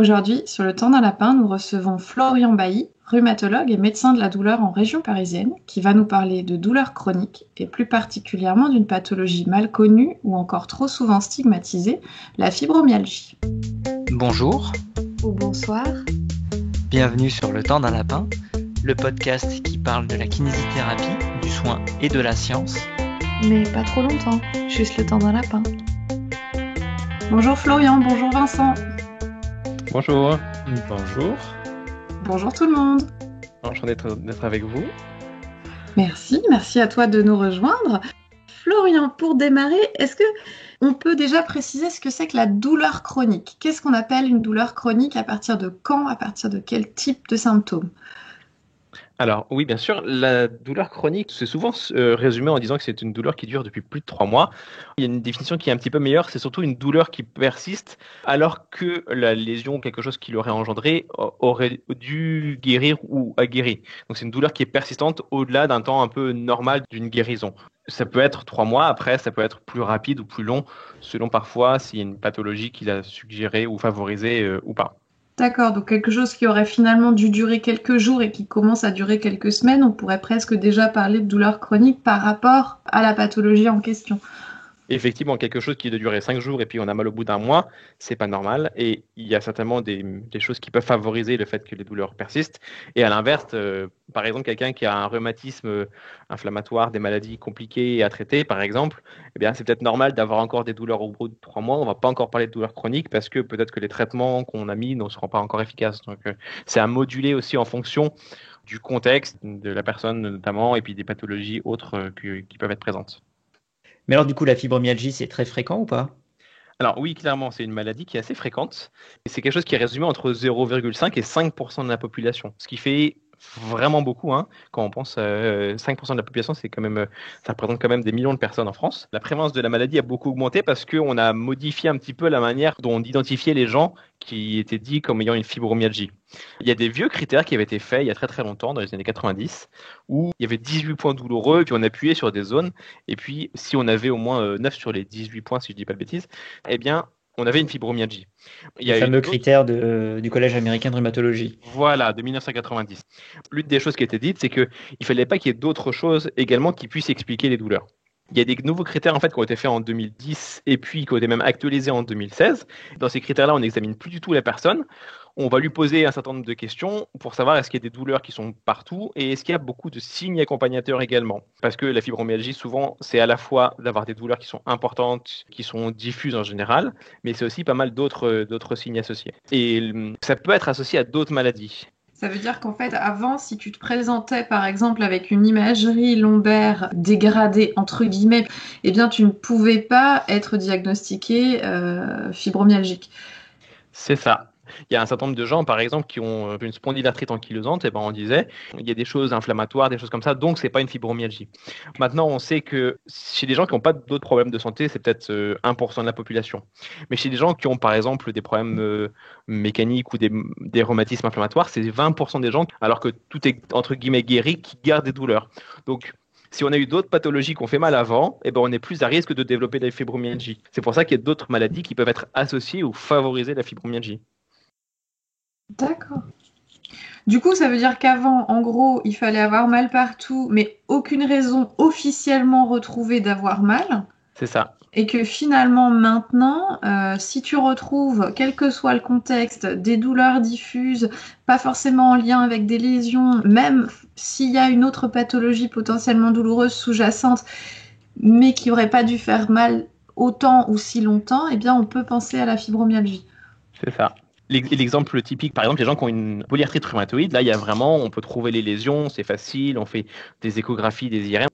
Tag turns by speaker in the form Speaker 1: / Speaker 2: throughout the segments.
Speaker 1: Aujourd'hui, sur le temps d'un lapin, nous recevons Florian Bailly, rhumatologue et médecin de la douleur en région parisienne, qui va nous parler de douleurs chroniques et plus particulièrement d'une pathologie mal connue ou encore trop souvent stigmatisée, la fibromyalgie.
Speaker 2: Bonjour,
Speaker 3: Ou bonsoir.
Speaker 2: bienvenue sur Le Temps d'un Lapin, le podcast qui parle de la kinésithérapie, du soin et de la science.
Speaker 3: Mais pas trop longtemps, juste le temps d'un lapin.
Speaker 1: Bonjour Florian, bonjour Vincent.
Speaker 4: Bonjour. Bonjour.
Speaker 1: Bonjour tout le monde.
Speaker 4: Enchanté d'être avec vous.
Speaker 1: Merci à toi de nous rejoindre. Florian, pour démarrer, est-ce que on peut déjà préciser ce que c'est que la douleur chronique? Qu'est-ce qu'on appelle une douleur chronique? À partir de quand? À partir de quel type de symptômes?
Speaker 4: Alors oui, bien sûr, la douleur chronique, c'est souvent résumé en disant que c'est une douleur qui dure depuis plus de 3 mois. Il y a une définition qui est un petit peu meilleure, c'est surtout une douleur qui persiste alors que la lésion, quelque chose qui l'aurait engendré, aurait dû guérir ou a guéri. Donc c'est une douleur qui est persistante au-delà d'un temps un peu normal d'une guérison. Ça peut être 3 mois, après ça peut être plus rapide ou plus long, selon parfois s'il y a une pathologie qui l'a suggéré ou favorisé ou pas.
Speaker 1: D'accord, donc quelque chose qui aurait finalement dû durer quelques jours et qui commence à durer quelques semaines, on pourrait presque déjà parler de douleur chronique par rapport à la pathologie en question.
Speaker 4: Effectivement, quelque chose qui doit durer 5 jours et puis on a mal au bout d'un mois, c'est pas normal. Et il y a certainement des choses qui peuvent favoriser le fait que les douleurs persistent. Et à l'inverse, par exemple, quelqu'un qui a un rhumatisme inflammatoire, des maladies compliquées à traiter, par exemple, eh bien, c'est peut-être normal d'avoir encore des douleurs au bout de 3 mois. On va pas encore parler de douleurs chroniques parce que peut-être que les traitements qu'on a mis ne seront pas encore efficaces. Donc, c'est à moduler aussi en fonction du contexte de la personne notamment et puis des pathologies autres qui peuvent être présentes.
Speaker 2: Mais alors du coup, la fibromyalgie, c'est très fréquent ou pas?
Speaker 4: Alors oui, clairement, c'est une maladie qui est assez fréquente. Et c'est quelque chose qui est résumé entre 0,5 et 5% de la population, ce qui fait vraiment beaucoup. Hein. Quand on pense 5% de la population, c'est quand même, ça représente quand même des millions de personnes en France. La prévalence de la maladie a beaucoup augmenté parce qu'on a modifié un petit peu la manière dont on identifiait les gens qui étaient dits comme ayant une fibromyalgie. Il y a des vieux critères qui avaient été faits il y a très très longtemps, dans les années 90, où il y avait 18 points douloureux, et puis on appuyait sur des zones, et puis si on avait au moins 9 sur les 18 points, si je ne dis pas de bêtises, eh bien, on avait une fibromyalgie. Il y
Speaker 2: Les
Speaker 4: a
Speaker 2: fameux
Speaker 4: une autre,
Speaker 2: critères du Collège américain de rhumatologie.
Speaker 4: voilà, de 1990. L'une des choses qui a été dite, c'est qu'il ne fallait pas qu'il y ait d'autres choses également qui puissent expliquer les douleurs. Il y a des nouveaux critères en fait qui ont été faits en 2010 et puis qui ont été même actualisés en 2016. Dans ces critères-là, on n'examine plus du tout la personne. On va lui poser un certain nombre de questions pour savoir est-ce qu'il y a des douleurs qui sont partout et est-ce qu'il y a beaucoup de signes accompagnateurs également. Parce que la fibromyalgie, souvent, c'est à la fois d'avoir des douleurs qui sont importantes, qui sont diffuses en général, mais c'est aussi pas mal d'autres signes associés. Et ça peut être associé à d'autres maladies.
Speaker 1: Ça veut dire qu'en fait, avant, si tu te présentais par exemple avec une imagerie lombaire dégradée, entre guillemets, eh bien, tu ne pouvais pas être diagnostiqué fibromyalgique.
Speaker 4: C'est ça. Il y a un certain nombre de gens, par exemple, qui ont une spondylarthrite ankylosante, et ben on disait, il y a des choses inflammatoires, des choses comme ça, donc c'est pas une fibromyalgie. Maintenant, on sait que chez des gens qui n'ont pas d'autres problèmes de santé, c'est peut-être 1% de la population. Mais chez des gens qui ont, par exemple, des problèmes mécaniques ou des rhumatismes inflammatoires, c'est 20% des gens, alors que tout est, entre guillemets, guéri, qui gardent des douleurs. Donc, si on a eu d'autres pathologies qui ont fait mal avant, eh ben on est plus à risque de développer de la fibromyalgie. C'est pour ça qu'il y a d'autres maladies qui peuvent être associées ou favoriser la fibromyalgie.
Speaker 1: D'accord. Du coup, ça veut dire qu'avant, en gros, il fallait avoir mal partout, mais aucune raison officiellement retrouvée d'avoir mal.
Speaker 4: C'est ça.
Speaker 1: Et que finalement, maintenant, si tu retrouves, quel que soit le contexte, des douleurs diffuses, pas forcément en lien avec des lésions, même s'il y a une autre pathologie potentiellement douloureuse sous-jacente, mais qui n'aurait pas dû faire mal autant ou si longtemps, eh bien, on peut penser à la fibromyalgie.
Speaker 4: C'est ça. L'exemple typique, par exemple, les gens qui ont une polyarthrite rhumatoïde, là, il y a vraiment, on peut trouver les lésions, c'est facile, on fait des échographies, des IRM.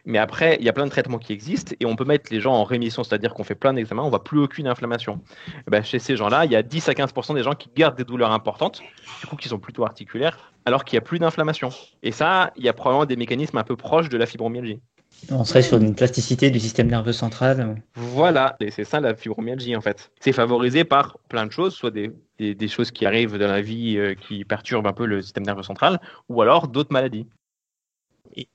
Speaker 4: Mais après, il y a plein de traitements qui existent et on peut mettre les gens en rémission, c'est-à-dire qu'on fait plein d'examens, on ne voit plus aucune inflammation. Et ben, chez ces gens-là, il y a 10 à 15% des gens qui gardent des douleurs importantes, du coup, qui sont plutôt articulaires, alors qu'il n'y a plus d'inflammation. Et ça, il y a probablement des mécanismes un peu proches de la fibromyalgie.
Speaker 2: On serait sur une plasticité du système nerveux central.
Speaker 4: Voilà, et c'est ça la fibromyalgie en fait. C'est favorisé par plein de choses, soit des choses qui arrivent dans la vie qui perturbent un peu le système nerveux central, ou alors d'autres maladies.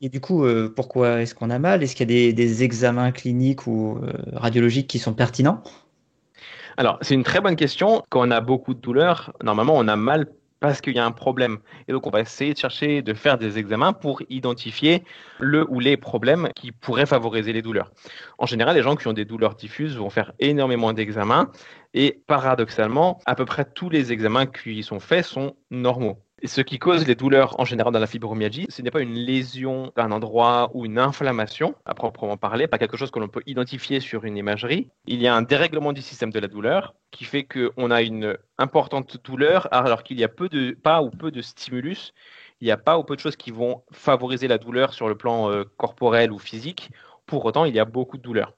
Speaker 2: Et du coup, pourquoi est-ce qu'on a mal? Est-ce qu'il y a des examens cliniques ou radiologiques qui sont pertinents?
Speaker 4: Alors, c'est une très bonne question. Quand on a beaucoup de douleurs, normalement, on a mal parce qu'il y a un problème. Et donc, on va essayer de chercher, de faire des examens pour identifier le ou les problèmes qui pourraient favoriser les douleurs. En général, les gens qui ont des douleurs diffuses vont faire énormément d'examens et paradoxalement, à peu près tous les examens qui sont faits sont normaux. Et ce qui cause les douleurs en général dans la fibromyalgie, ce n'est pas une lésion d'un endroit ou une inflammation à proprement parler, pas quelque chose que l'on peut identifier sur une imagerie. Il y a un dérèglement du système de la douleur qui fait qu'on a une importante douleur alors qu'il y a pas ou peu de stimulus. Il n'y a pas ou peu de choses qui vont favoriser la douleur sur le plan corporel ou physique. Pour autant, il y a beaucoup de douleur.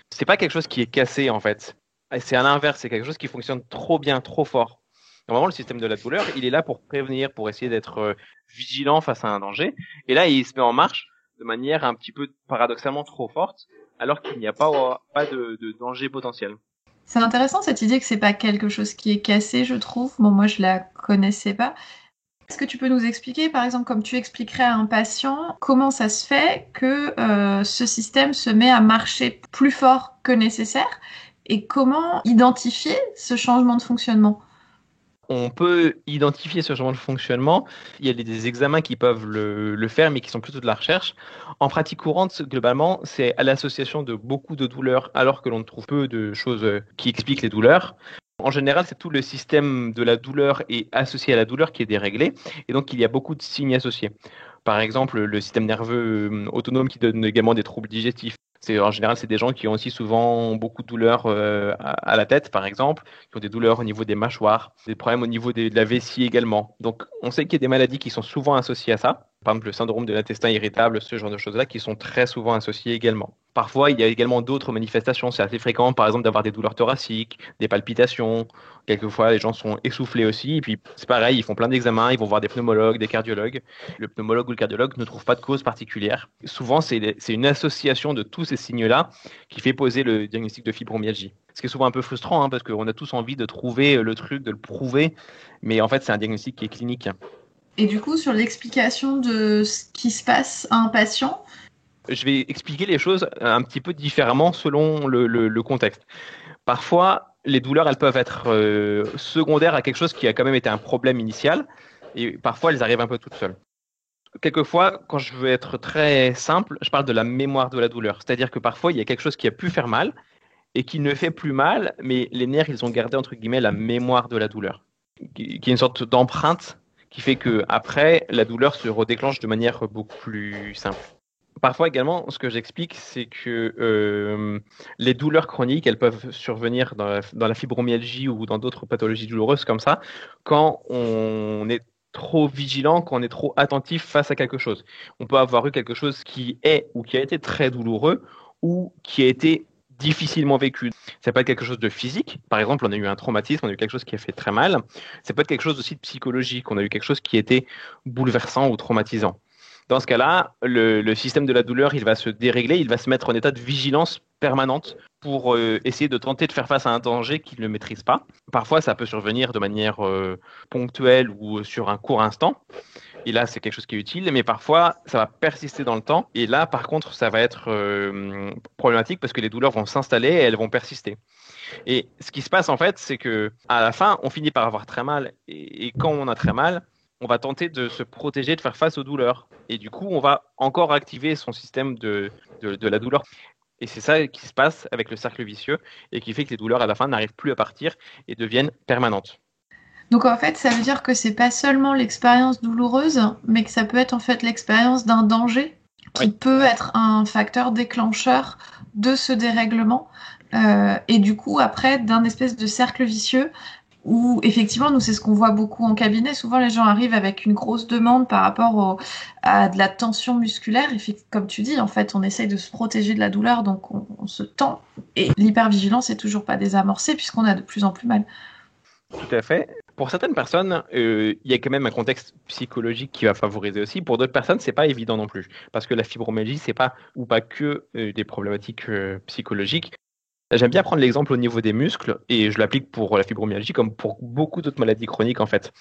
Speaker 4: C'est pas quelque chose qui est cassé en fait. C'est à l'inverse, c'est quelque chose qui fonctionne trop bien, trop fort. Normalement, le système de la douleur, il est là pour prévenir, pour essayer d'être vigilant face à un danger. Et là, il se met en marche de manière un petit peu paradoxalement trop forte, alors qu'il n'y a pas de danger potentiel.
Speaker 1: C'est intéressant cette idée que c'est pas quelque chose qui est cassé, je trouve. Bon, moi, je la connaissais pas. Est-ce que tu peux nous expliquer, par exemple, comme tu expliquerais à un patient, comment ça se fait que ce système se met à marcher plus fort que nécessaire et comment identifier ce changement de fonctionnement?
Speaker 4: On peut identifier ce changement de fonctionnement. Il y a des examens qui peuvent le faire, mais qui sont plutôt de la recherche. En pratique courante, globalement, c'est à l'association de beaucoup de douleurs, alors que l'on trouve peu de choses qui expliquent les douleurs. En général, c'est tout le système de la douleur et associé à la douleur qui est déréglé, et donc il y a beaucoup de signes associés. Par exemple, le système nerveux autonome qui donne également des troubles digestifs. En général, c'est des gens qui ont aussi souvent beaucoup de douleurs à la tête, par exemple, qui ont des douleurs au niveau des mâchoires, des problèmes au niveau de la vessie également. Donc, on sait qu'il y a des maladies qui sont souvent associées à ça. Par exemple, le syndrome de l'intestin irritable, ce genre de choses-là, qui sont très souvent associées également. Parfois, il y a également d'autres manifestations. C'est assez fréquent, par exemple, d'avoir des douleurs thoraciques, des palpitations. Quelquefois, les gens sont essoufflés aussi. Et puis, c'est pareil, ils font plein d'examens, ils vont voir des pneumologues, des cardiologues. Le pneumologue ou le cardiologue ne trouve pas de cause particulière. Souvent, c'est une association de tous ces signes-là qui fait poser le diagnostic de fibromyalgie. Ce qui est souvent un peu frustrant, hein, parce qu'on a tous envie de trouver le truc, de le prouver. Mais en fait, c'est un diagnostic qui est clinique.
Speaker 1: Et du coup, sur l'explication de ce qui se passe à un patient,
Speaker 4: je vais expliquer les choses un petit peu différemment selon le contexte. Parfois, les douleurs, elles peuvent être secondaires à quelque chose qui a quand même été un problème initial, et parfois, elles arrivent un peu toutes seules. Quelquefois, quand je veux être très simple, je parle de la mémoire de la douleur. C'est-à-dire que parfois, il y a quelque chose qui a pu faire mal et qui ne fait plus mal, mais les nerfs, ils ont gardé, entre guillemets, la mémoire de la douleur, qui est une sorte d'empreinte qui fait que après la douleur se redéclenche de manière beaucoup plus simple. Parfois également, ce que j'explique, c'est que les douleurs chroniques, elles peuvent survenir dans la fibromyalgie ou dans d'autres pathologies douloureuses comme ça, quand on est trop vigilant, quand on est trop attentif face à quelque chose. On peut avoir eu quelque chose qui est ou qui a été très douloureux ou qui a été difficilement vécu. Ça peut être quelque chose de physique. Par exemple, on a eu un traumatisme, on a eu quelque chose qui a fait très mal. Ça peut être quelque chose aussi de psychologique. On a eu quelque chose qui était bouleversant ou traumatisant. Dans ce cas-là, le système de la douleur, il va se dérégler, il va se mettre en état de vigilance permanente pour essayer de tenter de faire face à un danger qu'il ne maîtrise pas. Parfois, ça peut survenir de manière ponctuelle ou sur un court instant. Et là, c'est quelque chose qui est utile, mais parfois, ça va persister dans le temps. Et là, par contre, ça va être problématique parce que les douleurs vont s'installer et elles vont persister. Et ce qui se passe, en fait, c'est que à la fin, on finit par avoir très mal. Et quand on a très mal, on va tenter de se protéger, de faire face aux douleurs. Et du coup, on va encore activer son système de la douleur. Et c'est ça qui se passe avec le cercle vicieux et qui fait que les douleurs, à la fin, n'arrivent plus à partir et deviennent permanentes.
Speaker 1: donc en fait, ça veut dire que c'est pas seulement l'expérience douloureuse, mais que ça peut être en fait l'expérience d'un danger qui peut être un facteur déclencheur de ce dérèglement et du coup après d'un espèce de cercle vicieux où effectivement nous c'est ce qu'on voit beaucoup en cabinet. Souvent les gens arrivent avec une grosse demande par rapport à de la tension musculaire et comme tu dis en fait on essaye de se protéger de la douleur donc on se tend et l'hypervigilance est toujours pas désamorcée puisqu'on a de plus en plus mal.
Speaker 4: Tout à fait. Pour certaines personnes, il y a quand même un contexte psychologique qui va favoriser aussi. Pour d'autres personnes, c'est pas évident non plus, parce que la fibromyalgie, c'est pas ou pas que des problématiques psychologiques. J'aime bien prendre l'exemple au niveau des muscles, et je l'applique pour la fibromyalgie comme pour beaucoup d'autres maladies chroniques en fait.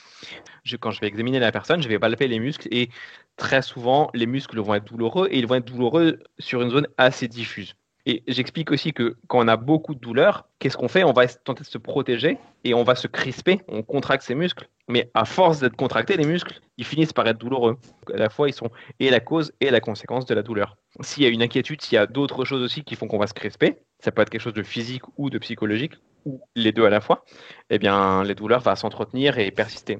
Speaker 4: Quand je vais examiner la personne, je vais palper les muscles, et très souvent, les muscles vont être douloureux, et ils vont être douloureux sur une zone assez diffuse. Et j'explique aussi que quand on a beaucoup de douleur, qu'est-ce qu'on fait? On va tenter de se protéger et on va se crisper, on contracte ses muscles. Mais à force d'être contractés, les muscles, ils finissent par être douloureux. À la fois, ils sont et la cause et la conséquence de la douleur. S'il y a une inquiétude, s'il y a d'autres choses aussi qui font qu'on va se crisper, ça peut être quelque chose de physique ou de psychologique, ou les deux à la fois, eh bien, les douleurs vont s'entretenir et persister.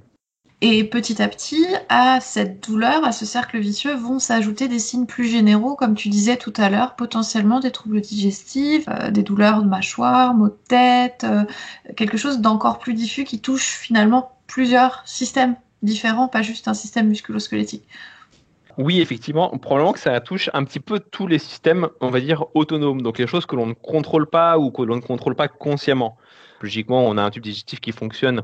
Speaker 1: Et petit à petit, à cette douleur, à ce cercle vicieux, vont s'ajouter des signes plus généraux, comme tu disais tout à l'heure, potentiellement des troubles digestifs, des douleurs de mâchoire, maux de tête, quelque chose d'encore plus diffus qui touche finalement plusieurs systèmes différents, pas juste un système musculo-squelettique.
Speaker 4: Oui, effectivement, probablement que ça touche un petit peu tous les systèmes, on va dire, autonomes, donc les choses que l'on ne contrôle pas ou que l'on ne contrôle pas consciemment. Logiquement, on a un tube digestif qui fonctionne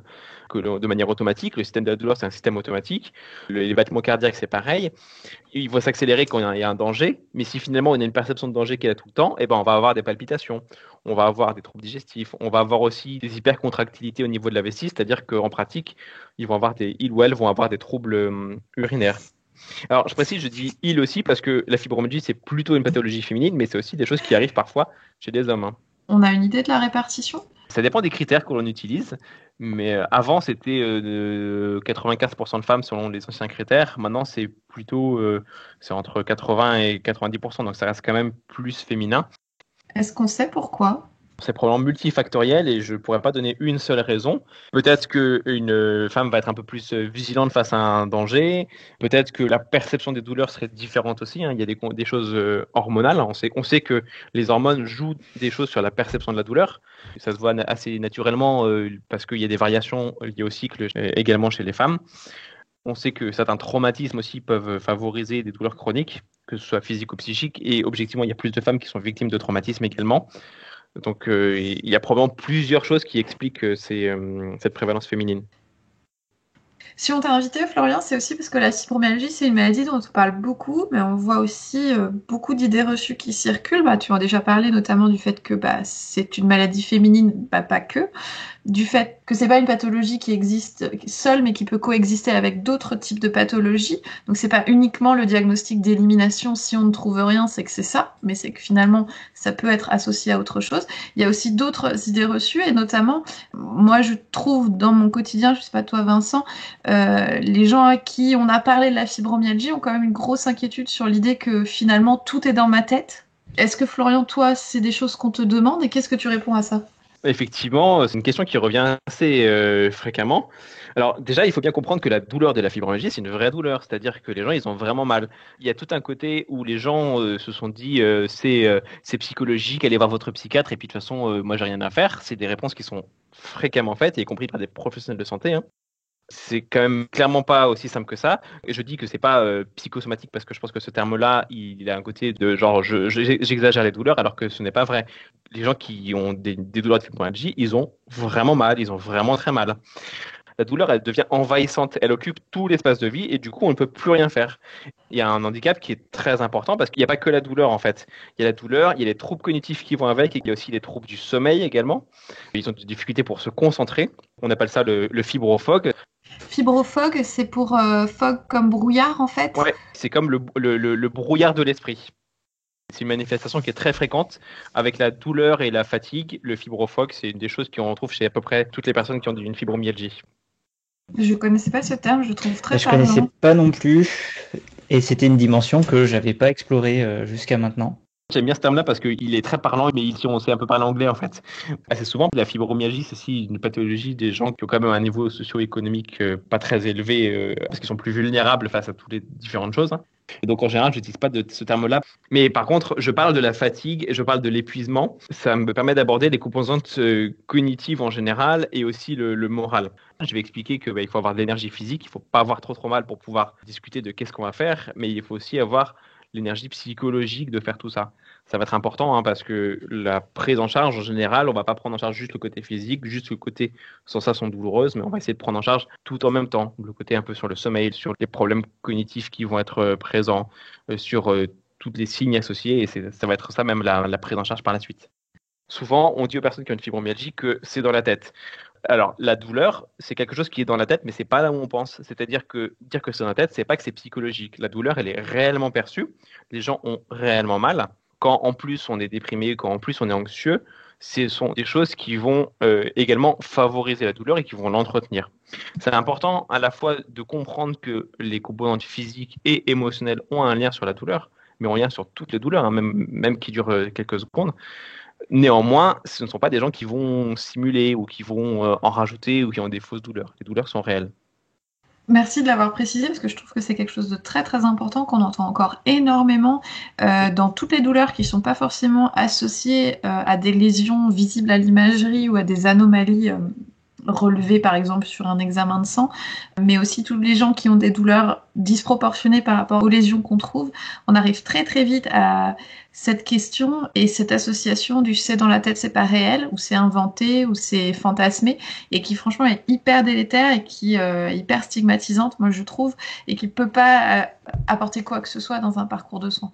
Speaker 4: de manière automatique. Le système de la douleur, c'est un système automatique. Les battements cardiaques, c'est pareil. Il va s'accélérer quand il y a un danger. Mais si finalement on a une perception de danger qui est là tout le temps, eh ben, on va avoir des palpitations, on va avoir des troubles digestifs, on va avoir aussi des hypercontractilités au niveau de la vessie, c'est-à-dire qu'en pratique, ils ou elles vont avoir des troubles urinaires. Alors, je précise, je dis il aussi parce que la fibromyalgie, c'est plutôt une pathologie féminine, mais c'est aussi des choses qui arrivent parfois chez des hommes.
Speaker 1: On a une idée de la répartition?
Speaker 4: Ça dépend des critères que l'on utilise, mais avant c'était 95% de femmes selon les anciens critères. Maintenant c'est plutôt c'est entre 80 et 90%, donc ça reste quand même plus féminin.
Speaker 1: Est-ce qu'on sait pourquoi?
Speaker 4: C'est probablement multifactoriel et je ne pourrais pas donner une seule raison. Peut-être qu'une femme va être un peu plus vigilante face à un danger. Peut-être que la perception des douleurs serait différente aussi. Il y a des choses hormonales. On sait que les hormones jouent des choses sur la perception de la douleur. Ça se voit assez naturellement parce qu'il y a des variations liées au cycle également chez les femmes. On sait que certains traumatismes aussi peuvent favoriser des douleurs chroniques, que ce soit physiques ou psychiques. Et objectivement, il y a plus de femmes qui sont victimes de traumatismes également. Donc, il y a probablement plusieurs choses qui expliquent cette prévalence féminine.
Speaker 1: Si on t'a invité, Florian, c'est aussi parce que la fibromyalgie, c'est une maladie dont on parle beaucoup, mais on voit aussi beaucoup d'idées reçues qui circulent. Tu en as déjà parlé, notamment du fait que c'est une maladie féminine, pas que. Du fait que c'est pas une pathologie qui existe seule, mais qui peut coexister avec d'autres types de pathologies. Donc c'est pas uniquement le diagnostic d'élimination, si on ne trouve rien, c'est que c'est ça, mais c'est que finalement, ça peut être associé à autre chose. Il y a aussi d'autres idées reçues, et notamment, moi je trouve dans mon quotidien, je sais pas toi Vincent, les gens à qui on a parlé de la fibromyalgie ont quand même une grosse inquiétude sur l'idée que finalement tout est dans ma tête. Est-ce que Florian, toi, c'est des choses qu'on te demande, et qu'est-ce que tu réponds à ça?
Speaker 4: Effectivement, c'est une question qui revient assez fréquemment. Alors déjà, il faut bien comprendre que la douleur de la fibromyalgie, c'est une vraie douleur, c'est-à-dire que les gens, ils ont vraiment mal. Il y a tout un côté où les gens se sont dit c'est psychologique, allez voir votre psychiatre et puis de toute façon, moi j'ai rien à faire. C'est des réponses qui sont fréquemment faites, y compris par des professionnels de santé. C'est quand même clairement pas aussi simple que ça. Et je dis que c'est pas psychosomatique parce que je pense que ce terme-là, il a un côté de genre j'exagère les douleurs alors que ce n'est pas vrai. Les gens qui ont des douleurs de fibromyalgie, ils ont vraiment mal, ils ont vraiment très mal. La douleur, elle devient envahissante, elle occupe tout l'espace de vie et du coup, on ne peut plus rien faire. Il y a un handicap qui est très important parce qu'il n'y a pas que la douleur en fait. Il y a la douleur, il y a les troubles cognitifs qui vont avec et il y a aussi les troubles du sommeil également. Ils ont des difficultés pour se concentrer. On appelle ça le fibrophog.
Speaker 1: Fibrophog, c'est pour fog comme brouillard en fait?
Speaker 4: Ouais, c'est comme le brouillard de l'esprit. C'est une manifestation qui est très fréquente avec la douleur et la fatigue. Le fibrophog, c'est une des choses qu'on retrouve chez à peu près toutes les personnes qui ont une fibromyalgie.
Speaker 1: Je ne connaissais pas ce terme, je le trouve très
Speaker 2: Je
Speaker 1: parlant.
Speaker 2: connaissais pas non plus, et c'était une dimension que j'avais pas explorée jusqu'à maintenant.
Speaker 4: J'aime bien ce terme-là parce qu'il est très parlant, mais ici on sait un peu parler anglais en fait. Assez souvent, la fibromyalgie, c'est aussi une pathologie des gens qui ont quand même un niveau socio-économique pas très élevé parce qu'ils sont plus vulnérables face à toutes les différentes choses. Et donc en général, je n'utilise pas de ce terme-là. Mais par contre, je parle de la fatigue et je parle de l'épuisement. Ça me permet d'aborder les composantes cognitives en général et aussi le moral. Je vais expliquer qu'il faut avoir de l'énergie physique, il ne faut pas avoir trop mal pour pouvoir discuter de qu'est-ce qu'on va faire, mais il faut aussi avoir l'énergie psychologique de faire tout ça. Ça va être important parce que la prise en charge, en général, on ne va pas prendre en charge juste le côté physique, juste le côté sensations douloureuses, mais on va essayer de prendre en charge tout en même temps. Le côté un peu sur le sommeil, sur les problèmes cognitifs qui vont être présents, sur tous les signes associés, et ça va être ça même la prise en charge par la suite. Souvent, on dit aux personnes qui ont une fibromyalgie que c'est dans la tête. Alors, la douleur, c'est quelque chose qui est dans la tête, mais c'est pas là où on pense. C'est-à-dire que dire que c'est dans la tête, c'est pas que c'est psychologique. La douleur, elle est réellement perçue. Les gens ont réellement mal. quand en plus on est déprimé, quand en plus on est anxieux, ce sont des choses qui vont également favoriser la douleur et qui vont l'entretenir. C'est important à la fois de comprendre que les composantes physiques et émotionnelles ont un lien sur la douleur, mais ont un lien sur toutes les douleurs, hein, même qui durent quelques secondes. Néanmoins, ce ne sont pas des gens qui vont simuler ou qui vont en rajouter ou qui ont des fausses douleurs. Les douleurs sont réelles.
Speaker 1: Merci de l'avoir précisé parce que je trouve que c'est quelque chose de très très important qu'on entend encore énormément dans toutes les douleurs qui ne sont pas forcément associées à des lésions visibles à l'imagerie ou à des anomalies relevées par exemple sur un examen de sang, mais aussi tous les gens qui ont des douleurs disproportionnées par rapport aux lésions qu'on trouve. On arrive très très vite à cette question et cette association du c'est dans la tête, c'est pas réel, ou c'est inventé, ou c'est fantasmé, et qui franchement est hyper délétère et qui est hyper stigmatisante, moi je trouve, et qui peut pas apporter quoi que ce soit dans un parcours de soins.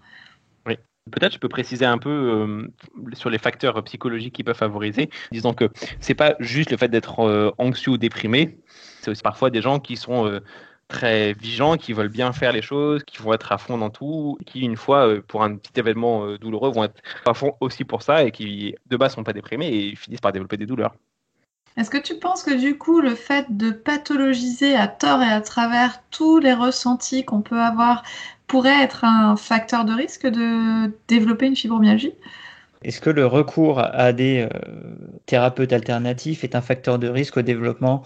Speaker 4: Oui. Peut-être je peux préciser un peu sur les facteurs psychologiques qui peuvent favoriser, disant que c'est pas juste le fait d'être anxieux ou déprimé, c'est aussi parfois des gens qui sont très vigilants, qui veulent bien faire les choses, qui vont être à fond dans tout, qui une fois pour un petit événement douloureux vont être à fond aussi pour ça et qui de base sont pas déprimés et finissent par développer des douleurs.
Speaker 1: Est-ce que tu penses que du coup le fait de pathologiser à tort et à travers tous les ressentis qu'on peut avoir pourrait être un facteur de risque de développer une fibromyalgie ?
Speaker 2: Est-ce que le recours à des thérapeutes alternatifs est un facteur de risque au développement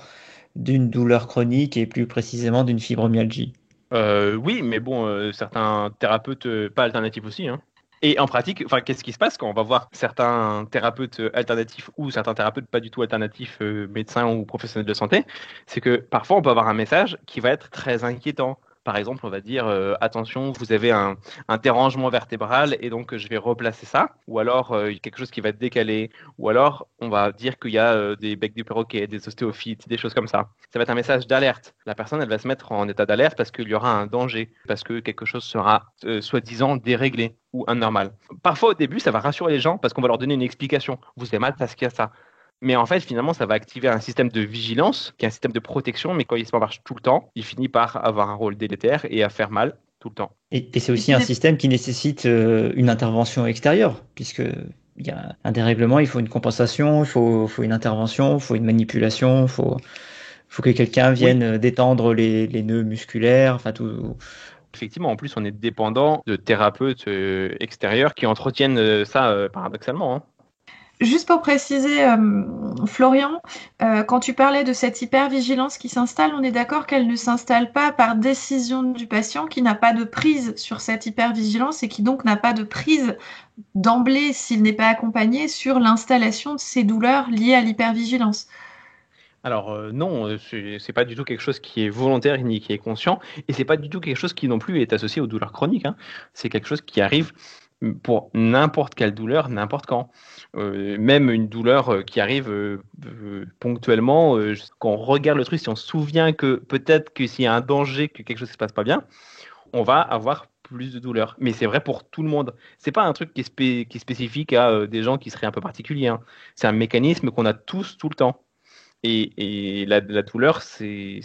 Speaker 2: d'une douleur chronique et plus précisément d'une fibromyalgie ?
Speaker 4: Oui, mais bon, certains thérapeutes pas alternatifs aussi, hein. Et en pratique, qu'est-ce qui se passe quand on va voir certains thérapeutes alternatifs ou certains thérapeutes pas du tout alternatifs, médecins ou professionnels de santé, c'est que parfois on peut avoir un message qui va être très inquiétant. Par exemple, on va dire attention, vous avez un dérangement vertébral et donc je vais replacer ça. Ou alors il y a quelque chose qui va être décalé. Ou alors on va dire qu'il y a des becs du perroquet, des ostéophytes, des choses comme ça. Ça va être un message d'alerte. La personne, elle va se mettre en état d'alerte parce qu'il y aura un danger, parce que quelque chose sera soi-disant déréglé ou anormal. Parfois au début, ça va rassurer les gens parce qu'on va leur donner une explication. Vous avez mal parce qu'il y a ça. Mais en fait, finalement, ça va activer un système de vigilance, qui est un système de protection, mais quand il se marche tout le temps, il finit par avoir un rôle délétère et à faire mal tout le temps.
Speaker 2: Et c'est aussi un système qui nécessite une intervention extérieure, puisque il y a un dérèglement, il faut une compensation, il faut une intervention, il faut une manipulation, il faut que quelqu'un vienne détendre les nœuds musculaires, enfin tout.
Speaker 4: Effectivement, en plus, on est dépendant de thérapeutes extérieurs qui entretiennent ça paradoxalement, hein.
Speaker 1: Juste pour préciser, Florian, quand tu parlais de cette hypervigilance qui s'installe, on est d'accord qu'elle ne s'installe pas par décision du patient qui n'a pas de prise sur cette hypervigilance et qui donc n'a pas de prise d'emblée, s'il n'est pas accompagné, sur l'installation de ces douleurs liées à l'hypervigilance.
Speaker 4: Alors non, c'est pas du tout quelque chose qui est volontaire ni qui est conscient, et c'est pas du tout quelque chose qui non plus est associé aux douleurs chroniques, hein. C'est quelque chose qui arrive pour n'importe quelle douleur, n'importe quand. Même une douleur qui arrive ponctuellement, quand on regarde le truc, si on se souvient que peut-être que s'il y a un danger, que quelque chose ne se passe pas bien, on va avoir plus de douleur. Mais c'est vrai pour tout le monde. C'est pas un truc qui est spécifique à des gens qui seraient un peu particuliers, hein. C'est un mécanisme qu'on a tous tout le temps. Et la douleur, c'est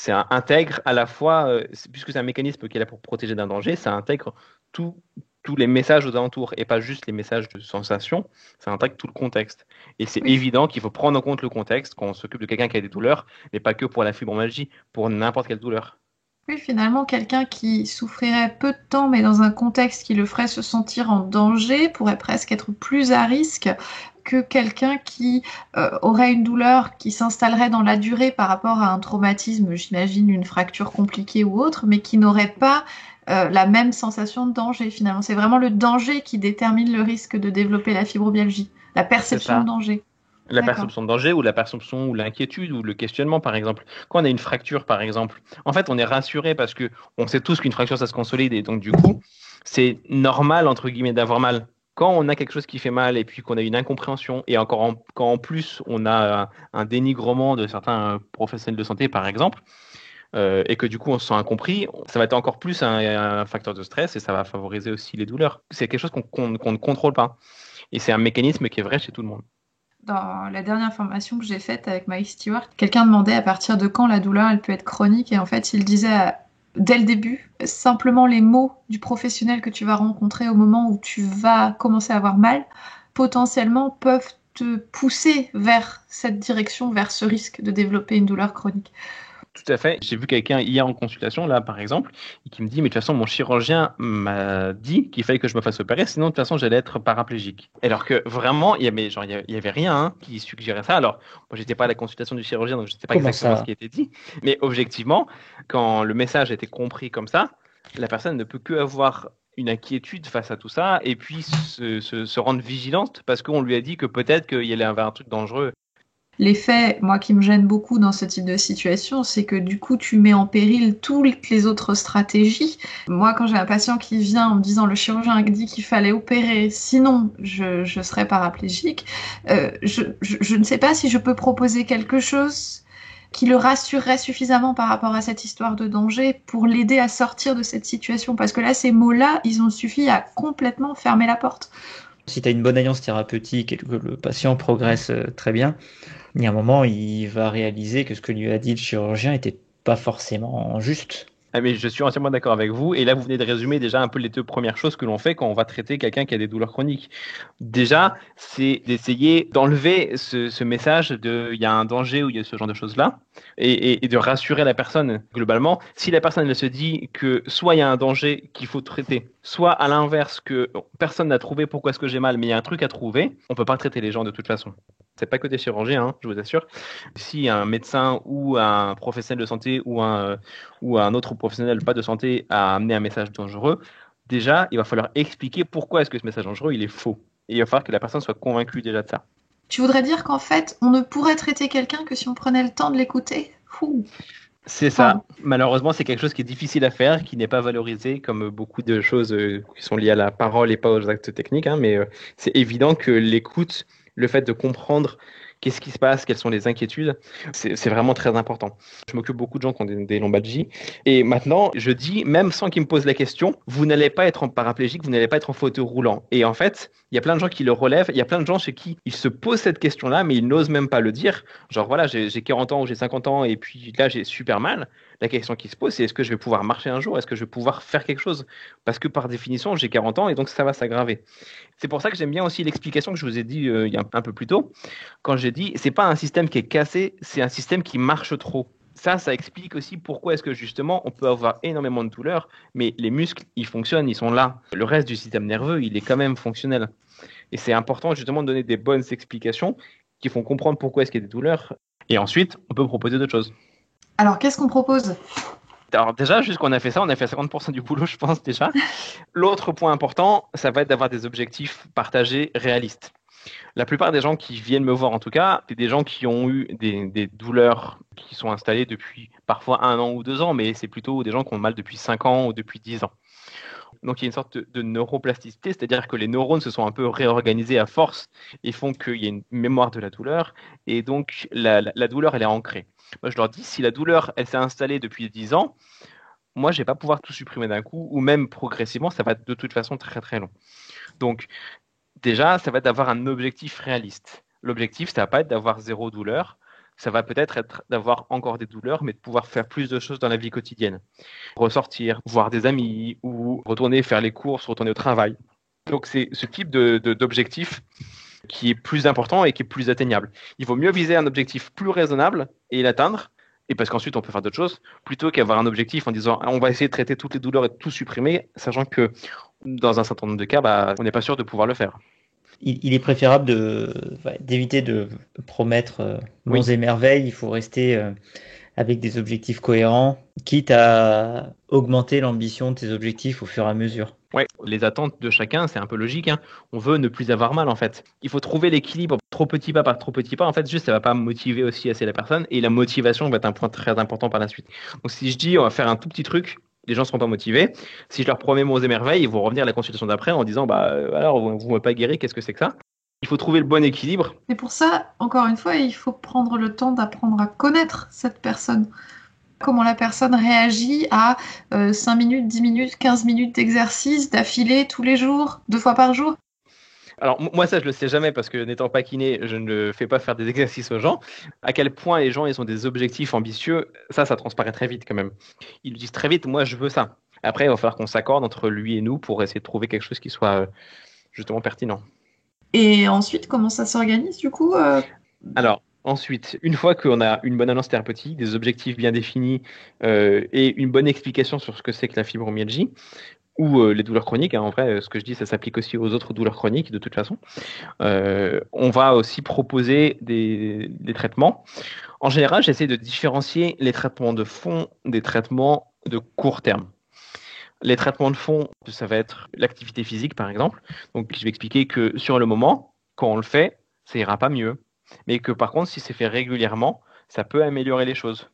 Speaker 4: intègre à la fois, puisque c'est un mécanisme qui est là pour protéger d'un danger, ça intègre tous les messages aux alentours et pas juste les messages de sensation, ça intègre tout le contexte. Et c'est évident qu'il faut prendre en compte le contexte quand on s'occupe de quelqu'un qui a des douleurs, mais pas que pour la fibromyalgie, pour n'importe quelle douleur.
Speaker 1: Oui, finalement, quelqu'un qui souffrirait peu de temps, mais dans un contexte qui le ferait se sentir en danger, pourrait presque être plus à risque que quelqu'un qui aurait une douleur qui s'installerait dans la durée par rapport à un traumatisme, j'imagine une fracture compliquée ou autre, mais qui n'aurait pas la même sensation de danger finalement. C'est vraiment le danger qui détermine le risque de développer la fibromyalgie, la perception de danger.
Speaker 4: La perception de danger ou la perception ou l'inquiétude ou le questionnement, par exemple. Quand on a une fracture, par exemple, en fait, on est rassuré parce que on sait tous qu'une fracture, ça se consolide et donc, du coup, c'est normal, entre guillemets, d'avoir mal. Quand on a quelque chose qui fait mal et puis qu'on a une incompréhension et encore quand en plus on a un dénigrement de certains professionnels de santé, par exemple, et que du coup on se sent incompris, ça va être encore plus un facteur de stress et ça va favoriser aussi les douleurs. C'est quelque chose qu'on ne contrôle pas. Et c'est un mécanisme qui est vrai chez tout le monde.
Speaker 1: Dans la dernière formation que j'ai faite avec Mike Stewart, quelqu'un demandait à partir de quand la douleur elle peut être chronique et en fait il disait dès le début. Simplement les mots du professionnel que tu vas rencontrer au moment où tu vas commencer à avoir mal, potentiellement peuvent te pousser vers cette direction, vers ce risque de développer une douleur chronique.
Speaker 4: Tout à fait. J'ai vu quelqu'un hier en consultation, là, par exemple, qui me dit, mais de toute façon, mon chirurgien m'a dit qu'il fallait que je me fasse opérer, sinon, de toute façon, j'allais être paraplégique. Alors que vraiment, il y avait rien qui suggérait ça. Alors, moi, j'étais pas à la consultation du chirurgien, donc je ne sais pas
Speaker 2: Comment
Speaker 4: exactement
Speaker 2: ça?
Speaker 4: ce qui a été dit. Mais objectivement, quand le message a été compris comme ça, la personne ne peut que avoir une inquiétude face à tout ça et puis se rendre vigilante parce qu'on lui a dit que peut-être qu'il y allait avoir un truc dangereux.
Speaker 1: L'effet, moi, qui me gêne beaucoup dans ce type de situation, c'est que du coup, tu mets en péril toutes les autres stratégies. Moi, quand j'ai un patient qui vient en me disant le chirurgien a dit qu'il fallait opérer, sinon je serais paraplégique, je ne sais pas si je peux proposer quelque chose qui le rassurerait suffisamment par rapport à cette histoire de danger pour l'aider à sortir de cette situation. Parce que là, ces mots-là, ils ont suffi à complètement fermer la porte.
Speaker 2: Si tu as une bonne alliance thérapeutique et que le patient progresse très bien, il y a un moment, il va réaliser que ce que lui a dit le chirurgien n'était pas forcément juste.
Speaker 4: Ah, mais je suis entièrement d'accord avec vous. Et là, vous venez de résumer déjà un peu les deux premières choses que l'on fait quand on va traiter quelqu'un qui a des douleurs chroniques. Déjà, c'est d'essayer d'enlever ce message de il y a un danger ou il y a ce genre de choses-là et de rassurer la personne globalement. Si la personne elle se dit que soit il y a un danger qu'il faut traiter, soit à l'inverse que personne n'a trouvé pourquoi est-ce que j'ai mal, mais il y a un truc à trouver, on peut pas traiter les gens de toute façon. C'est pas que des chirurgiens, hein, je vous assure. Si un médecin ou un professionnel de santé ou un autre professionnel pas de santé a amené un message dangereux, déjà, il va falloir expliquer pourquoi est-ce que ce message dangereux, il est faux. Et il va falloir que la personne soit convaincue déjà de ça.
Speaker 1: Tu voudrais dire qu'en fait, on ne pourrait traiter quelqu'un que si on prenait le temps de l'écouter?
Speaker 4: C'est ça. Malheureusement, c'est quelque chose qui est difficile à faire, qui n'est pas valorisé comme beaucoup de choses qui sont liées à la parole et pas aux actes techniques. Hein, mais c'est évident que l'écoute, le fait de comprendre qu'est-ce qui se passe, quelles sont les inquiétudes, c'est vraiment très important. Je m'occupe beaucoup de gens qui ont des lombalgies. Et maintenant, je dis, même sans qu'ils me posent la question, vous n'allez pas être en paraplégique, vous n'allez pas être en fauteuil roulant. Et en fait, il y a plein de gens qui le relèvent, il y a plein de gens chez qui ils se posent cette question-là, mais ils n'osent même pas le dire. Genre, voilà, j'ai 40 ans ou j'ai 50 ans et puis là, j'ai super mal. La question qui se pose, c'est est-ce que je vais pouvoir marcher un jour? Est-ce que je vais pouvoir faire quelque chose? Parce que par définition, j'ai 40 ans et donc ça va s'aggraver. C'est pour ça que j'aime bien aussi l'explication que je vous ai dit il y a un peu plus tôt. Quand j'ai dit, c'est pas un système qui est cassé, c'est un système qui marche trop. Ça explique aussi pourquoi est-ce que justement on peut avoir énormément de douleurs, mais les muscles, ils fonctionnent, ils sont là. Le reste du système nerveux, il est quand même fonctionnel. Et c'est important justement de donner des bonnes explications qui font comprendre pourquoi est-ce qu'il y a des douleurs. Et ensuite, on peut proposer d'autres choses.
Speaker 1: Alors, qu'est-ce qu'on propose?
Speaker 4: Alors déjà, juste qu'on a fait ça, on a fait 50% du boulot, je pense déjà. L'autre point important, ça va être d'avoir des objectifs partagés réalistes. La plupart des gens qui viennent me voir, en tout cas, c'est des gens qui ont eu des douleurs qui sont installées depuis parfois 1 an ou 2 ans, mais c'est plutôt des gens qui ont mal depuis 5 ans ou depuis 10 ans. Donc il y a une sorte de neuroplasticité, c'est-à-dire que les neurones se sont un peu réorganisés à force et font qu'il y a une mémoire de la douleur, et donc la douleur, elle est ancrée. Moi, je leur dis, si la douleur, elle s'est installée depuis 10 ans, moi, je ne vais pas pouvoir tout supprimer d'un coup, ou même progressivement, ça va être de toute façon très très long. Donc, déjà, ça va être d'avoir un objectif réaliste. L'objectif, ça ne va pas être d'avoir 0 douleur, ça va peut-être être d'avoir encore des douleurs, mais de pouvoir faire plus de choses dans la vie quotidienne. Ressortir, voir des amis, ou retourner faire les courses, retourner au travail. Donc, c'est ce type d'objectif qui est plus important et qui est plus atteignable. Il vaut mieux viser un objectif plus raisonnable et l'atteindre, et parce qu'ensuite on peut faire d'autres choses, plutôt qu'avoir un objectif en disant on va essayer de traiter toutes les douleurs et de tout supprimer, sachant que dans un certain nombre de cas, on n'est pas sûr de pouvoir le faire.
Speaker 2: Il est préférable d'éviter de promettre monts et merveilles. Il faut rester avec des objectifs cohérents, quitte à augmenter l'ambition de tes objectifs au fur et à mesure.
Speaker 4: Ouais, les attentes de chacun, c'est un peu logique. Hein. On veut ne plus avoir mal, en fait. Il faut trouver l'équilibre, trop petit pas par trop petit pas. En fait, juste, ça va pas motiver aussi assez la personne. Et la motivation va être un point très important par la suite. Donc, si je dis, on va faire un tout petit truc, les gens ne seront pas motivés. Si je leur promets monts et merveilles, ils vont revenir à la consultation d'après en disant, alors, vous ne m'avez pas guéri, qu'est-ce que c'est que ça? Il faut trouver le bon équilibre.
Speaker 1: Et pour ça, encore une fois, il faut prendre le temps d'apprendre à connaître cette personne. Comment la personne réagit à 5 minutes, 10 minutes, 15 minutes d'exercice d'affilée tous les jours, 2 fois par jour.
Speaker 4: Alors moi ça je le sais jamais parce que n'étant pas kiné, je ne fais pas faire des exercices aux gens. À quel point les gens ils ont des objectifs ambitieux, ça transparaît très vite quand même. Ils le disent très vite, moi je veux ça. Après il va falloir qu'on s'accorde entre lui et nous pour essayer de trouver quelque chose qui soit justement pertinent.
Speaker 1: Et ensuite, comment ça s'organise du coup
Speaker 4: Alors ensuite, une fois qu'on a une bonne annonce thérapeutique, des objectifs bien définis et une bonne explication sur ce que c'est que la fibromyalgie, ou les douleurs chroniques, hein, en vrai, ce que je dis, ça s'applique aussi aux autres douleurs chroniques de toute façon. On va aussi proposer des traitements. En général, j'essaie de différencier les traitements de fond des traitements de court terme. Les traitements de fond, ça va être l'activité physique, par exemple. Donc, je vais expliquer que sur le moment, quand on le fait, ça ira pas mieux. Mais que par contre, si c'est fait régulièrement, ça peut améliorer les choses.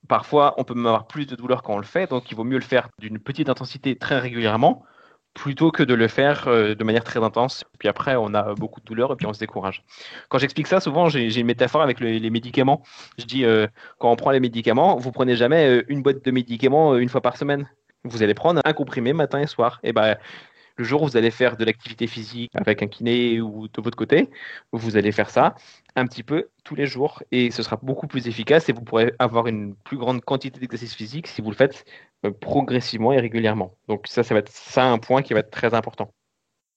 Speaker 4: Parfois, on peut même avoir plus de douleur quand on le fait, donc il vaut mieux le faire d'une petite intensité très régulièrement plutôt que de le faire de manière très intense. Puis après, on a beaucoup de douleur et puis on se décourage. Quand j'explique ça, souvent, j'ai une métaphore avec les médicaments. Je dis, quand on prend les médicaments, vous prenez jamais une boîte de médicaments une fois par semaine. Vous allez prendre un comprimé matin et soir. Et ben, le jour où vous allez faire de l'activité physique avec un kiné ou de votre côté, vous allez faire ça un petit peu tous les jours et ce sera beaucoup plus efficace et vous pourrez avoir une plus grande quantité d'exercice physique si vous le faites progressivement et régulièrement. Donc ça va être ça un point qui va être très important.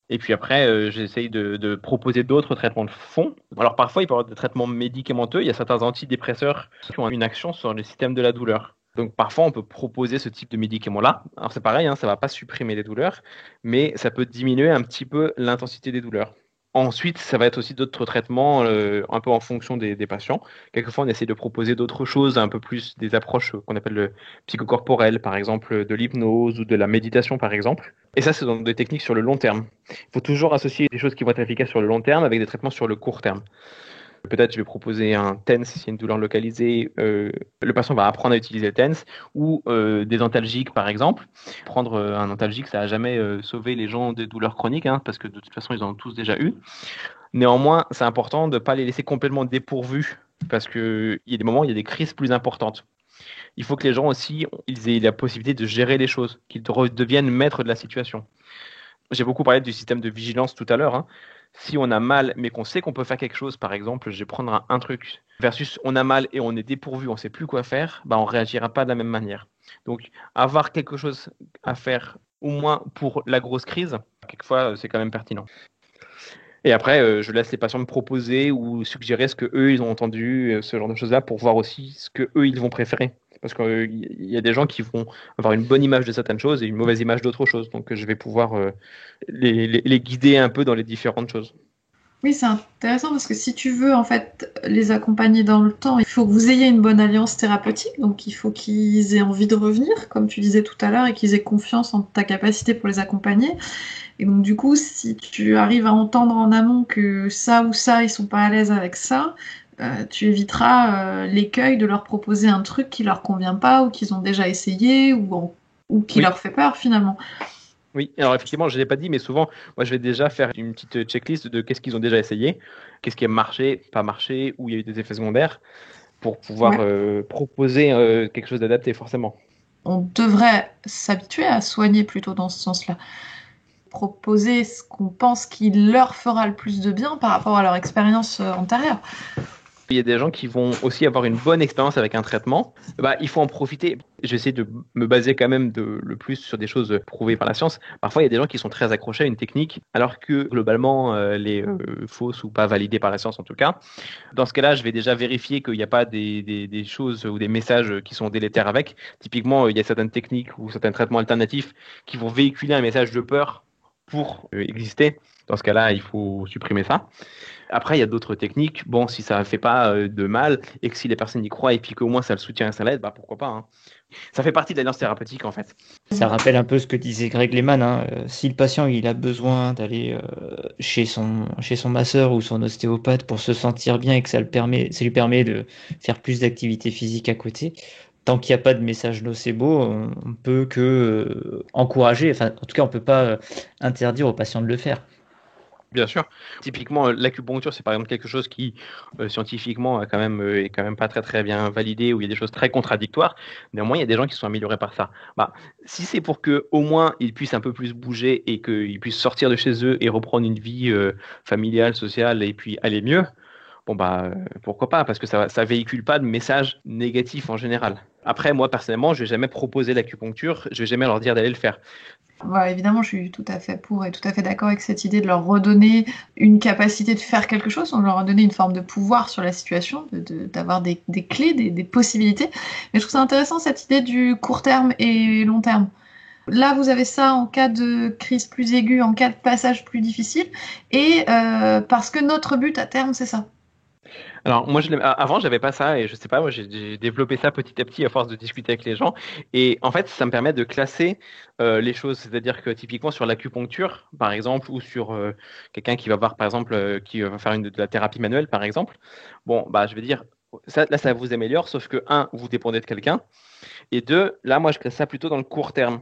Speaker 4: Et puis après, j'essaye de proposer d'autres traitements de fond. Alors parfois, il peut y avoir des traitements médicamenteux. Il y a certains antidépresseurs qui ont une action sur le système de la douleur. Donc parfois, on peut proposer ce type de médicament-là. Alors c'est pareil, hein, ça ne va pas supprimer les douleurs, mais ça peut diminuer un petit peu l'intensité des douleurs. Ensuite, ça va être aussi d'autres traitements un peu en fonction des patients. Quelquefois, on essaie de proposer d'autres choses, un peu plus des approches qu'on appelle le psychocorporel, par exemple de l'hypnose ou de la méditation, par exemple. Et ça, c'est donc des techniques sur le long terme. Il faut toujours associer des choses qui vont être efficaces sur le long terme avec des traitements sur le court terme. Peut-être je vais proposer un TENS s'il y a une douleur localisée. Le patient va apprendre à utiliser le TENS ou des antalgiques par exemple. Prendre un antalgique, ça n'a jamais sauvé les gens des douleurs chroniques hein, parce que de toute façon ils en ont tous déjà eu. Néanmoins, c'est important de ne pas les laisser complètement dépourvus parce qu'il y a des moments où il y a des crises plus importantes. Il faut que les gens aussi ils aient la possibilité de gérer les choses, qu'ils deviennent maîtres de la situation. J'ai beaucoup parlé du système de vigilance tout à l'heure. Hein. Si on a mal, mais qu'on sait qu'on peut faire quelque chose, par exemple, je vais prendre un truc, versus on a mal et on est dépourvu, on ne sait plus quoi faire, bah, on ne réagira pas de la même manière. Donc, avoir quelque chose à faire, au moins pour la grosse crise, quelquefois, c'est quand même pertinent. Et après, je laisse les patients me proposer ou suggérer ce que eux ils ont entendu, ce genre de choses-là, pour voir aussi ce que eux ils vont préférer. Parce qu'il y a des gens qui vont avoir une bonne image de certaines choses et une mauvaise image d'autres choses. Donc, je vais pouvoir les guider un peu dans les différentes choses.
Speaker 1: Oui, c'est intéressant parce que si tu veux en fait les accompagner dans le temps, il faut que vous ayez une bonne alliance thérapeutique. Donc il faut qu'ils aient envie de revenir, comme tu disais tout à l'heure, et qu'ils aient confiance en ta capacité pour les accompagner. Et donc du coup, si tu arrives à entendre en amont que ça ou ça, ils sont pas à l'aise avec ça, tu éviteras l'écueil de leur proposer un truc qui leur convient pas ou qu'ils ont déjà essayé ou qui leur fait peur finalement.
Speaker 4: Oui, alors effectivement, je ne l'ai pas dit, mais souvent, moi, je vais déjà faire une petite checklist de qu'est-ce qu'ils ont déjà essayé, qu'est-ce qui a marché, pas marché, où il y a eu des effets secondaires, pour pouvoir proposer quelque chose d'adapté, forcément.
Speaker 1: On devrait s'habituer à soigner plutôt dans ce sens-là. Proposer ce qu'on pense qui leur fera le plus de bien par rapport à leur expérience antérieure.
Speaker 4: Il y a des gens qui vont aussi avoir une bonne expérience avec un traitement. Bah, il faut en profiter. J'essaie de me baser quand même le plus sur des choses prouvées par la science. Parfois, il y a des gens qui sont très accrochés à une technique, alors que globalement, les fausses ou pas validées par la science en tout cas. Dans ce cas-là, je vais déjà vérifier qu'il n'y a pas des choses ou des messages qui sont délétères avec. Typiquement, il y a certaines techniques ou certains traitements alternatifs qui vont véhiculer un message de peur pour exister. Dans ce cas-là, il faut supprimer ça. Après, il y a d'autres techniques. Bon, si ça ne fait pas de mal et que si les personnes y croient et puis qu'au moins ça le soutient et ça l'aide, bah pourquoi pas. Hein. Ça fait partie de l'alliance thérapeutique en fait.
Speaker 2: Ça rappelle un peu ce que disait Greg Lehman. Hein. Si le patient il a besoin d'aller chez son masseur ou son ostéopathe pour se sentir bien et que ça lui permet de faire plus d'activité physique à côté, tant qu'il n'y a pas de message nocebo, on peut que encourager. Enfin, en tout cas, on peut pas interdire aux patients de le faire.
Speaker 4: Bien sûr. Typiquement, l'acupuncture, c'est par exemple quelque chose qui scientifiquement est quand même pas très très bien validé, où il y a des choses très contradictoires. Néanmoins, il y a des gens qui sont améliorés par ça. Bah, si c'est pour que au moins ils puissent un peu plus bouger et qu'ils puissent sortir de chez eux et reprendre une vie familiale, sociale et puis aller mieux, bon bah pourquoi pas, parce que ça véhicule pas de message négatif en général. Après, moi personnellement, je vais jamais proposer l'acupuncture, je vais jamais leur dire d'aller le faire.
Speaker 1: Voilà, évidemment, je suis tout à fait pour et tout à fait d'accord avec cette idée de leur redonner une capacité de faire quelque chose, on leur redonner une forme de pouvoir sur la situation, d'avoir des clés, des possibilités. Mais je trouve ça intéressant cette idée du court terme et long terme. Là, vous avez ça en cas de crise plus aiguë, en cas de passage plus difficile, et parce que notre but à terme, c'est ça.
Speaker 4: Alors moi, avant, j'avais pas ça et je sais pas, moi j'ai développé ça petit à petit à force de discuter avec les gens et en fait, ça me permet de classer les choses, c'est-à-dire que typiquement sur l'acupuncture, par exemple, ou sur quelqu'un qui va voir, par exemple, qui va faire de la thérapie manuelle, par exemple. Bon, bah je vais dire ça, là, ça vous améliore, sauf que un, vous dépendez de quelqu'un et deux, là, moi, je classe ça plutôt dans le court terme.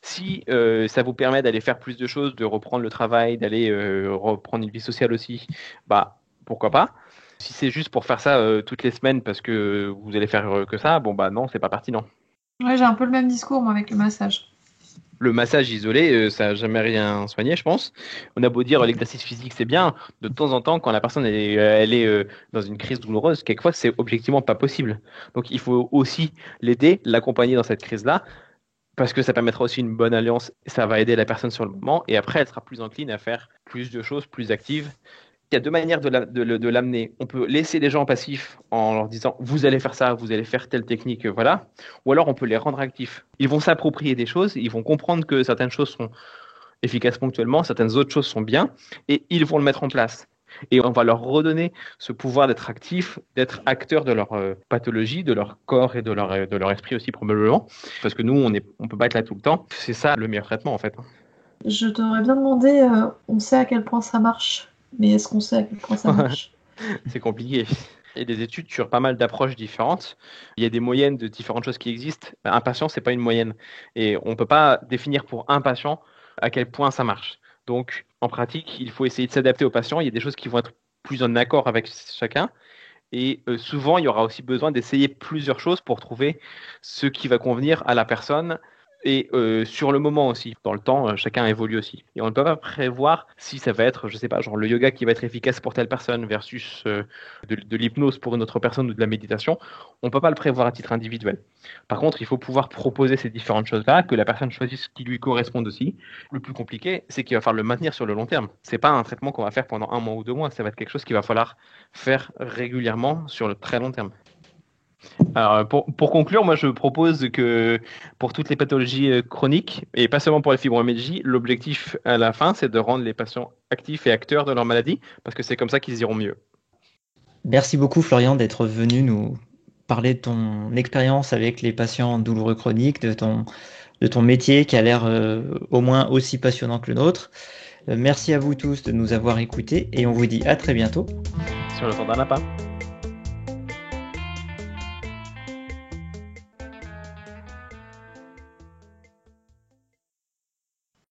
Speaker 4: Si ça vous permet d'aller faire plus de choses, de reprendre le travail, d'aller reprendre une vie sociale aussi, bah pourquoi pas. Si c'est juste pour faire ça toutes les semaines parce que vous allez faire que ça, bon bah non, c'est pas pertinent.
Speaker 1: Ouais, j'ai un peu le même discours, moi, avec le massage.
Speaker 4: Le massage isolé, ça n'a jamais rien soigné, je pense. On a beau dire l'exercice physique, c'est bien. De temps en temps, quand la personne elle est dans une crise douloureuse, quelquefois, c'est objectivement pas possible. Donc, il faut aussi l'aider, l'accompagner dans cette crise-là, parce que ça permettra aussi une bonne alliance. Ça va aider la personne sur le moment, et après, elle sera plus encline à faire plus de choses, plus actives. Il y a deux manières de l'amener. On peut laisser les gens passifs en leur disant vous allez faire ça, vous allez faire telle technique, voilà. Ou alors on peut les rendre actifs. Ils vont s'approprier des choses, ils vont comprendre que certaines choses sont efficaces ponctuellement, certaines autres choses sont bien, et ils vont le mettre en place. Et on va leur redonner ce pouvoir d'être actifs, d'être acteurs de leur pathologie, de leur corps et de leur esprit aussi probablement. Parce que nous, on peut pas être là tout le temps. C'est ça le meilleur traitement en fait.
Speaker 1: Je t'aurais bien demandé, on sait à quel point ça marche, mais est-ce qu'on sait à quel point ça marche?
Speaker 4: C'est compliqué. Il y a des études sur pas mal d'approches différentes. Il y a des moyennes de différentes choses qui existent. Un patient, c'est pas une moyenne. Et on ne peut pas définir pour un patient à quel point ça marche. Donc, en pratique, il faut essayer de s'adapter aux patients. Il y a des choses qui vont être plus en accord avec chacun. Et souvent, il y aura aussi besoin d'essayer plusieurs choses pour trouver ce qui va convenir à la personne. Et sur le moment aussi, dans le temps, chacun évolue aussi. Et on ne peut pas prévoir si ça va être, je sais pas, genre le yoga qui va être efficace pour telle personne versus de l'hypnose pour une autre personne ou de la méditation. On ne peut pas le prévoir à titre individuel. Par contre, il faut pouvoir proposer ces différentes choses-là, que la personne choisisse ce qui lui correspond aussi. Le plus compliqué, c'est qu'il va falloir le maintenir sur le long terme. C'est pas un traitement qu'on va faire pendant 1 mois ou 2 mois. Ça va être quelque chose qu'il va falloir faire régulièrement sur le très long terme. Alors, pour conclure, moi je propose que pour toutes les pathologies chroniques, et pas seulement pour la fibromyalgie, l'objectif à la fin, c'est de rendre les patients actifs et acteurs de leur maladie, parce que c'est comme ça qu'ils iront mieux.
Speaker 2: Merci beaucoup Florian d'être venu nous parler de ton expérience avec les patients douloureux chroniques, de ton métier qui a l'air au moins aussi passionnant que le nôtre. Merci à vous tous de nous avoir écoutés et on vous dit à très bientôt.
Speaker 4: Sur le temps d'un lapin.